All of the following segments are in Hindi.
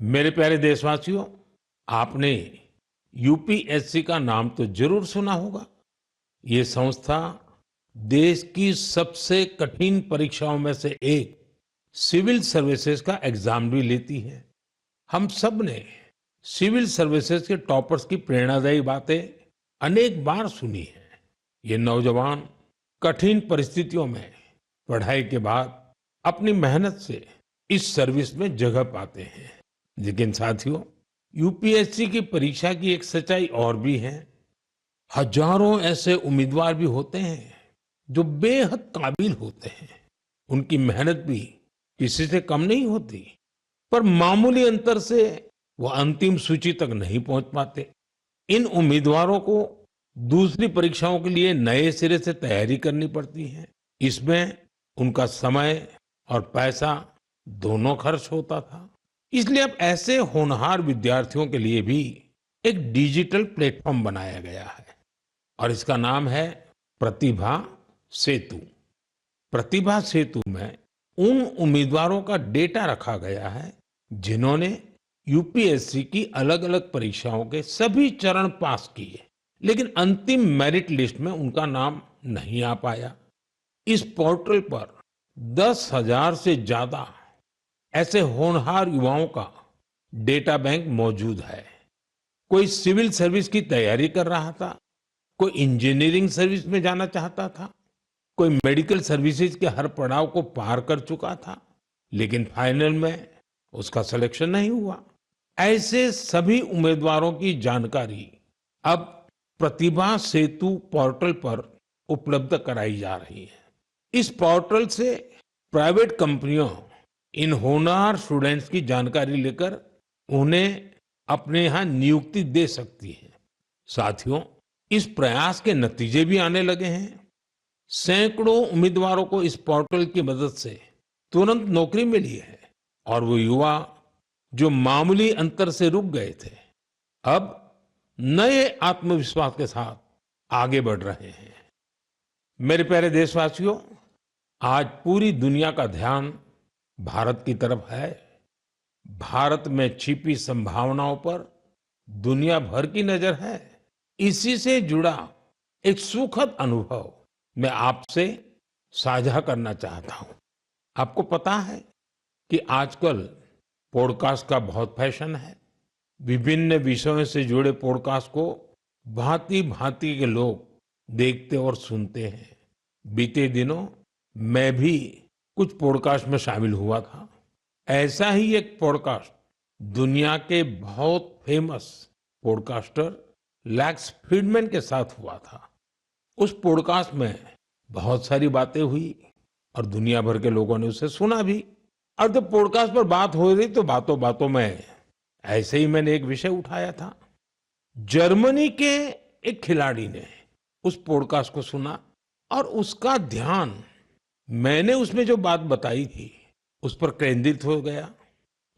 मेरे प्यारे देशवासियों, आपने यूपीएससी का नाम तो जरूर सुना होगा। ये संस्था देश की सबसे कठिन परीक्षाओं में से एक सिविल सर्विसेज का एग्जाम भी लेती है। हम सब ने सिविल सर्विसेज के टॉपर्स की प्रेरणादायी बातें अनेक बार सुनी है। ये नौजवान कठिन परिस्थितियों में पढ़ाई के बाद अपनी मेहनत से इस सर्विस में जगह पाते हैं। लेकिन साथियों, यूपीएससी की परीक्षा की एक सच्चाई और भी है। हजारों ऐसे उम्मीदवार भी होते हैं जो बेहद काबिल होते हैं। उनकी मेहनत भी किसी से कम नहीं होती, पर मामूली अंतर से वो अंतिम सूची तक नहीं पहुंच पाते। इन उम्मीदवारों को दूसरी परीक्षाओं के लिए नए सिरे से तैयारी करनी पड़ती है। इसमें उनका समय और पैसा दोनों खर्च होता था। इसलिए अब ऐसे होनहार विद्यार्थियों के लिए भी एक डिजिटल प्लेटफॉर्म बनाया गया है और इसका नाम है प्रतिभा सेतु। प्रतिभा सेतु में उन उम्मीदवारों का डेटा रखा गया है जिन्होंने यूपीएससी की अलग अलग परीक्षाओं के सभी चरण पास किए, लेकिन अंतिम मेरिट लिस्ट में उनका नाम नहीं आ पाया। इस पोर्टल पर 10,000 से ज्यादा ऐसे होनहार युवाओं का डेटा बैंक मौजूद है। कोई सिविल सर्विस की तैयारी कर रहा था, कोई इंजीनियरिंग सर्विस में जाना चाहता था, कोई मेडिकल सर्विसेज के हर पड़ाव को पार कर चुका था, लेकिन फाइनल में उसका सिलेक्शन नहीं हुआ। ऐसे सभी उम्मीदवारों की जानकारी अब प्रतिभा सेतु पोर्टल पर उपलब्ध कराई जा रही है। इस पोर्टल से प्राइवेट कंपनियों इन होनहार स्टूडेंट्स की जानकारी लेकर उन्हें अपने यहाँ नियुक्ति दे सकती है। साथियों, इस प्रयास के नतीजे भी आने लगे हैं। सैकड़ों उम्मीदवारों को इस पोर्टल की मदद से तुरंत नौकरी मिली है और वो युवा जो मामूली अंतर से रुक गए थे, अब नए आत्मविश्वास के साथ आगे बढ़ रहे हैं। मेरे प्यारे देशवासियों, आज पूरी दुनिया का ध्यान भारत की तरफ है। भारत में छिपी संभावनाओं पर दुनिया भर की नजर है। इसी से जुड़ा एक सुखद अनुभव मैं आपसे साझा करना चाहता हूं। आपको पता है कि आजकल पॉडकास्ट का बहुत फैशन है। विभिन्न विषयों से जुड़े पॉडकास्ट को भांति भांति के लोग देखते और सुनते हैं। बीते दिनों मैं भी कुछ पॉडकास्ट में शामिल हुआ था। ऐसा ही एक पॉडकास्ट दुनिया के बहुत फेमस पॉडकास्टर लैक्स फ्रीडमैन के साथ हुआ था। उस पॉडकास्ट में बहुत सारी बातें हुई और दुनिया भर के लोगों ने उसे सुना भी। और जब पॉडकास्ट पर बात हो रही तो बातों बातों में ऐसे ही मैंने एक विषय उठाया था। जर्मनी के एक खिलाड़ी ने उस पॉडकास्ट को सुना और उसका ध्यान मैंने उसमें जो बात बताई थी उस पर केंद्रित हो गया।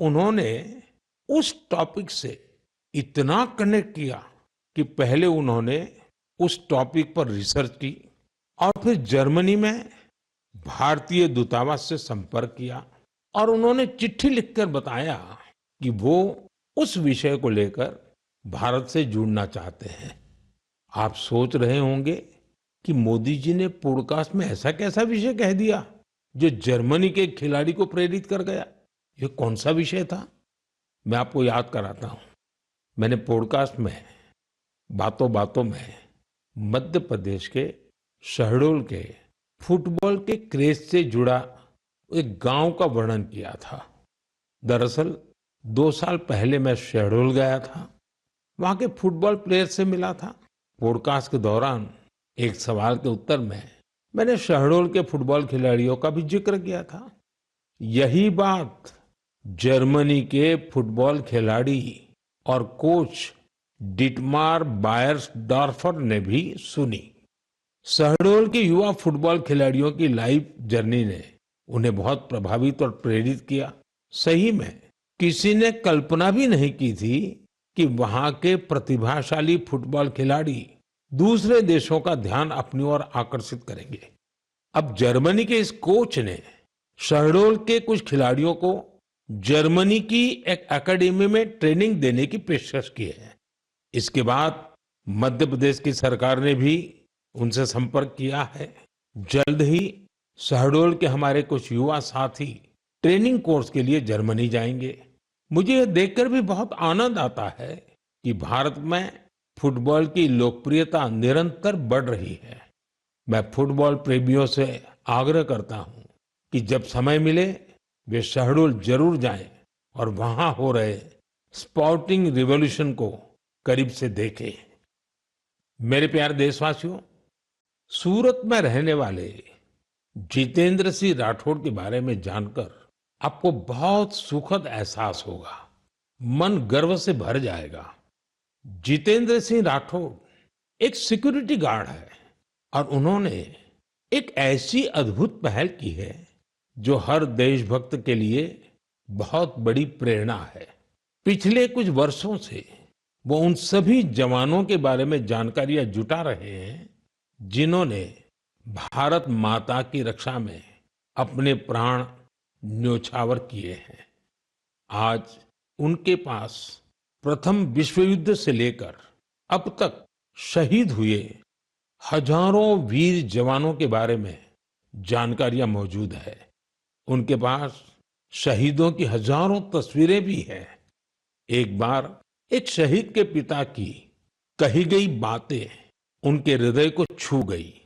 उन्होंने उस टॉपिक से इतना कनेक्ट किया कि पहले उन्होंने उस टॉपिक पर रिसर्च की और फिर जर्मनी में भारतीय दूतावास से संपर्क किया और उन्होंने चिट्ठी लिखकर बताया कि वो उस विषय को लेकर भारत से जुड़ना चाहते हैं। आप सोच रहे होंगे कि मोदी जी ने पॉडकास्ट में ऐसा कैसा विषय कह दिया जो जर्मनी के एक खिलाड़ी को प्रेरित कर गया। ये कौन सा विषय था? मैं आपको याद कराता हूं। मैंने पॉडकास्ट में बातों बातों में मध्य प्रदेश के शहडोल के फुटबॉल के क्रेज से जुड़ा एक गांव का वर्णन किया था। दरअसल 2 साल पहले मैं शहडोल गया था, वहां के फुटबॉल प्लेयर से मिला था। पॉडकास्ट के दौरान एक सवाल के उत्तर में मैंने शहडोल के फुटबॉल खिलाड़ियों का भी जिक्र किया था। यही बात जर्मनी के फुटबॉल खिलाड़ी और कोच डिटमार बायर्सडॉर्फर ने भी सुनी। शहडोल के युवा फुटबॉल खिलाड़ियों की लाइफ जर्नी ने उन्हें बहुत प्रभावित और प्रेरित किया। सही में किसी ने कल्पना भी नहीं की थी कि वहां के प्रतिभाशाली फुटबॉल खिलाड़ी दूसरे देशों का ध्यान अपनी ओर आकर्षित करेंगे। अब जर्मनी के इस कोच ने शहडोल के कुछ खिलाड़ियों को जर्मनी की एक एकेडमी में ट्रेनिंग देने की पेशकश की है। इसके बाद मध्य प्रदेश की सरकार ने भी उनसे संपर्क किया है। जल्द ही शहडोल के हमारे कुछ युवा साथी ट्रेनिंग कोर्स के लिए जर्मनी जाएंगे। मुझे यह देखकर भी बहुत आनंद आता है कि भारत में फुटबॉल की लोकप्रियता निरंतर बढ़ रही है। मैं फुटबॉल प्रेमियों से आग्रह करता हूं कि जब समय मिले वे शहडोल जरूर जाएं और वहां हो रहे स्पोर्टिंग रिवॉल्यूशन को करीब से देखें। मेरे प्यारे देशवासियों, सूरत में रहने वाले जितेंद्र सिंह राठौड़ के बारे में जानकर आपको बहुत सुखद एहसास होगा। मन गर्व से भर जाएगा। जितेंद्र सिंह राठौड़ एक सिक्योरिटी गार्ड है और उन्होंने एक ऐसी अद्भुत पहल की है जो हर देशभक्त के लिए बहुत बड़ी प्रेरणा है। पिछले कुछ वर्षों से वो उन सभी जवानों के बारे में जानकारियां जुटा रहे हैं जिन्होंने भारत माता की रक्षा में अपने प्राण न्योछावर किए हैं। आज उनके पास प्रथम विश्व युद्ध से लेकर अब तक शहीद हुए हजारों वीर जवानों के बारे में जानकारियां मौजूद है। उनके पास शहीदों की हजारों तस्वीरें भी हैं। एक बार एक शहीद के पिता की कही गई बातें उनके हृदय को छू गई।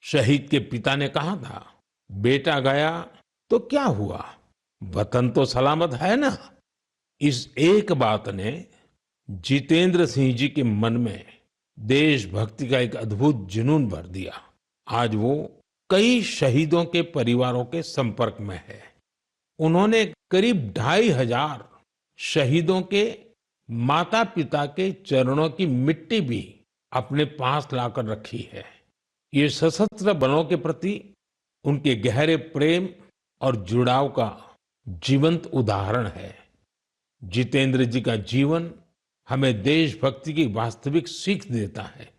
शहीद के पिता ने कहा था, बेटा गया तो क्या हुआ, वतन तो सलामत है ना। इस एक बात ने जितेंद्र सिंह जी के मन में देशभक्ति का एक अद्भुत जुनून भर दिया। आज वो कई शहीदों के परिवारों के संपर्क में है। उन्होंने करीब 2500 शहीदों के माता पिता के चरणों की मिट्टी भी अपने पास लाकर रखी है। ये सशस्त्र बलों के प्रति उनके गहरे प्रेम और जुड़ाव का जीवंत उदाहरण है। जितेंद्र जी का जीवन हमें देशभक्ति की वास्तविक सीख देता है।